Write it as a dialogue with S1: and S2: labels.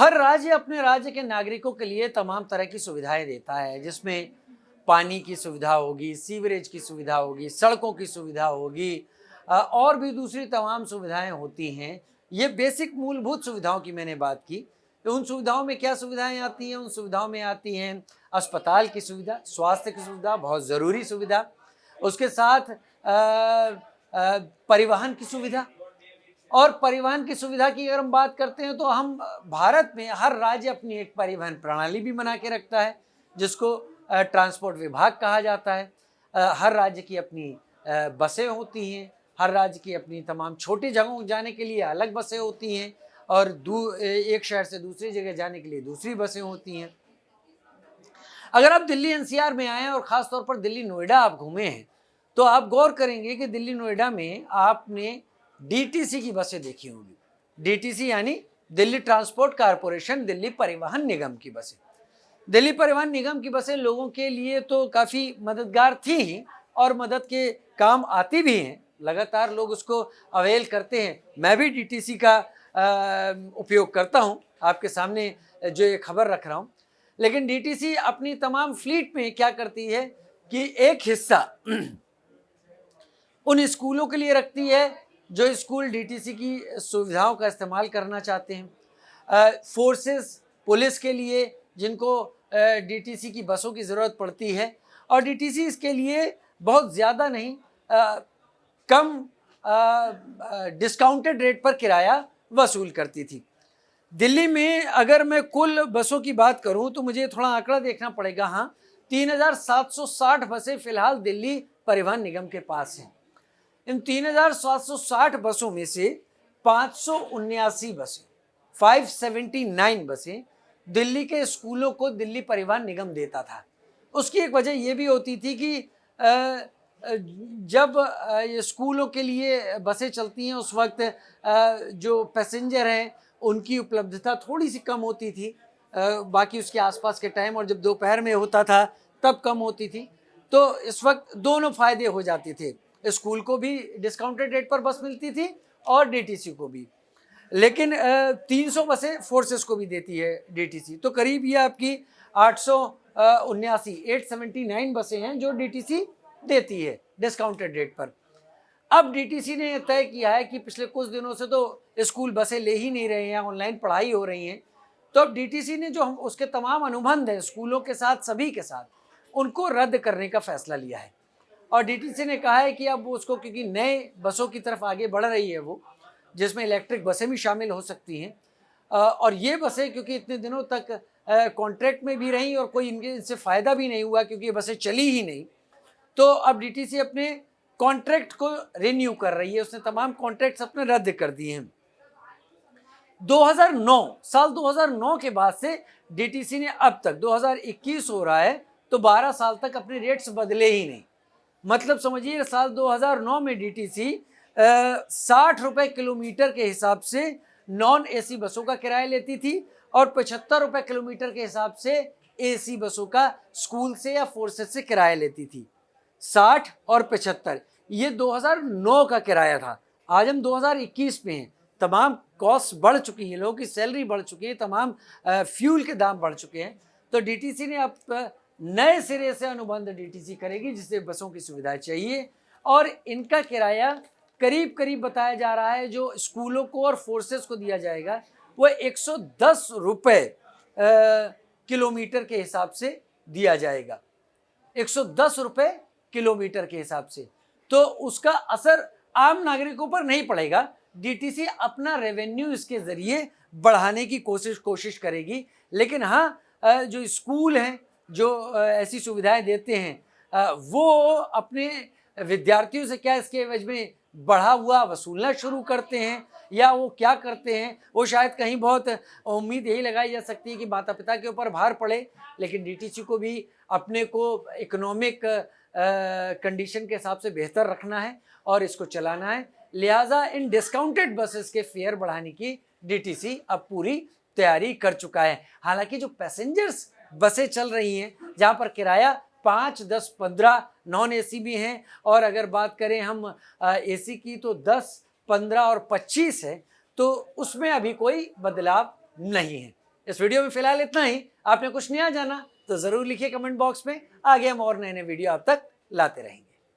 S1: हर राज्य अपने राज्य के नागरिकों के लिए तमाम तरह की सुविधाएं देता है, जिसमें पानी की सुविधा होगी, सीवरेज की सुविधा होगी, सड़कों की सुविधा होगी, और भी दूसरी तमाम सुविधाएं होती हैं। ये बेसिक मूलभूत सुविधाओं की मैंने बात की। तो उन सुविधाओं में क्या सुविधाएं आती हैं? उन सुविधाओं में आती हैं अस्पताल की सुविधा, स्वास्थ्य की सुविधा, बहुत ज़रूरी सुविधा। उसके साथ परिवहन की सुविधा। और परिवहन की सुविधा की अगर हम बात करते हैं तो हम भारत में हर राज्य अपनी एक परिवहन प्रणाली भी बना के रखता है, जिसको ट्रांसपोर्ट विभाग कहा जाता है। हर राज्य की अपनी बसें होती हैं, हर राज्य की अपनी तमाम छोटी जगहों जाने के लिए अलग बसें होती हैं, और एक शहर से दूसरी जगह जाने के लिए दूसरी बसें होती हैं। अगर आप दिल्ली एनसीआर में आए और ख़ास तौर पर दिल्ली नोएडा आप घूमे हैं, तो आप गौर करेंगे कि दिल्ली नोएडा में आपने डीटीसी की बसें देखी होंगी। डीटीसी यानी दिल्ली ट्रांसपोर्ट कॉरपोरेशन, दिल्ली परिवहन निगम की बसें। दिल्ली परिवहन निगम की बसें लोगों के लिए तो काफ़ी मददगार थी ही, और मदद के काम आती भी हैं। लगातार लोग उसको अवेल करते हैं। मैं भी डीटीसी का उपयोग करता हूं, आपके सामने जो ये खबर रख रहा हूं। लेकिन डीटीसी अपनी तमाम फ्लीट में क्या करती है कि एक हिस्सा उन स्कूलों के लिए रखती है जो स्कूल डीटीसी की सुविधाओं का इस्तेमाल करना चाहते हैं, फोर्सेस, पुलिस के लिए जिनको डीटीसी की बसों की ज़रूरत पड़ती है, और डीटीसी इसके लिए बहुत ज़्यादा नहीं, कम डिस्काउंटेड रेट पर किराया वसूल करती थी। दिल्ली में अगर मैं कुल बसों की बात करूं तो मुझे थोड़ा आंकड़ा देखना पड़ेगा। हाँ, 3760 बसें फिलहाल दिल्ली परिवहन निगम के पास हैं। इन 3760 बसों में से 579 बसें, 579 बसें दिल्ली के स्कूलों को दिल्ली परिवहन निगम देता था। उसकी एक वजह यह भी होती थी कि जब ये स्कूलों के लिए बसें चलती हैं उस वक्त जो पैसेंजर हैं उनकी उपलब्धता थोड़ी सी कम होती थी, बाकी उसके आसपास के टाइम, और जब दोपहर में होता था तब कम होती थी। तो इस वक्त दोनों फ़ायदे हो जाते थे, स्कूल को भी डिस्काउंटेड रेट पर बस मिलती थी और डीटीसी को भी। लेकिन 300 बसें फोर्सेस को भी देती है डीटीसी, तो करीब ये आपकी 879 बसें हैं जो डीटीसी देती है डिस्काउंटेड रेट पर। अब डीटीसी ने तय किया है कि पिछले कुछ दिनों से तो स्कूल बसें ले ही नहीं रहे हैं, ऑनलाइन पढ़ाई हो रही हैं, तो अब डीटीसी ने जो हम उसके तमाम अनुबंध हैं स्कूलों के साथ, सभी के साथ, उनको रद्द करने का फैसला लिया है। और डीटीसी ने कहा है कि अब उसको, क्योंकि नए बसों की तरफ आगे बढ़ रही है वो, जिसमें इलेक्ट्रिक बसें भी शामिल हो सकती हैं, और ये बसें क्योंकि इतने दिनों तक कॉन्ट्रैक्ट में भी रहीं और कोई इनसे फ़ायदा भी नहीं हुआ क्योंकि ये बसें चली ही नहीं, तो अब डीटीसी अपने कॉन्ट्रैक्ट को रिन्यू कर रही है। उसने तमाम कॉन्ट्रैक्ट्स अपने रद्द कर दिए हैं। 2009 के बाद से डीटीसी ने अब तक 2021 हो रहा है तो 12 साल तक अपने रेट्स बदले ही नहीं। मतलब समझिए साल 2009 में डीटीसी 60 रुपये किलोमीटर के हिसाब से नॉन एसी बसों का किराया लेती थी और 75 रुपये किलोमीटर के हिसाब से एसी बसों का स्कूल से या फोर्सेस से किराया लेती थी। 60 और 75 ये 2009 का किराया था। आज हम 2021 में हैं, तमाम कॉस्ट बढ़ चुकी हैं, लोगों की सैलरी बढ़ चुकी है, तमाम फ्यूल के दाम बढ़ चुके हैं। तो डीटीसी ने अब नए सिरे से अनुबंध डीटीसी करेगी जिससे बसों की सुविधा चाहिए, और इनका किराया करीब करीब बताया जा रहा है जो स्कूलों को और फोर्सेस को दिया जाएगा वो 110 रुपये किलोमीटर के हिसाब से दिया जाएगा। 110 रुपये किलोमीटर के हिसाब से। तो उसका असर आम नागरिकों पर नहीं पड़ेगा। डीटीसी अपना रेवेन्यू इसके ज़रिए बढ़ाने की कोशिश करेगी। लेकिन हाँ, जो स्कूल हैं जो ऐसी सुविधाएं देते हैं वो अपने विद्यार्थियों से क्या इसके एवज में बढ़ा हुआ वसूलना शुरू करते हैं या वो क्या करते हैं, वो शायद कहीं बहुत उम्मीद यही लगाई जा सकती है कि माता पिता के ऊपर भार पड़े। लेकिन डीटीसी को भी अपने को इकोनॉमिक कंडीशन के हिसाब से बेहतर रखना है और इसको चलाना है। लिहाजा इन डिस्काउंटेड बसेस के फेयर बढ़ाने की डीटीसी अब पूरी तैयारी कर चुका है। हालांकि जो पैसेंजर्स बसें चल रही हैं जहां पर किराया 5, 10, 15 नॉन एसी भी हैं, और अगर बात करें हम एसी की तो 10, 15 और 25 है, तो उसमें अभी कोई बदलाव नहीं है। इस वीडियो में फिलहाल इतना ही। आपने कुछ नया जाना तो ज़रूर लिखिए कमेंट बॉक्स में, आगे हम और नए नए वीडियो आप तक लाते रहेंगे।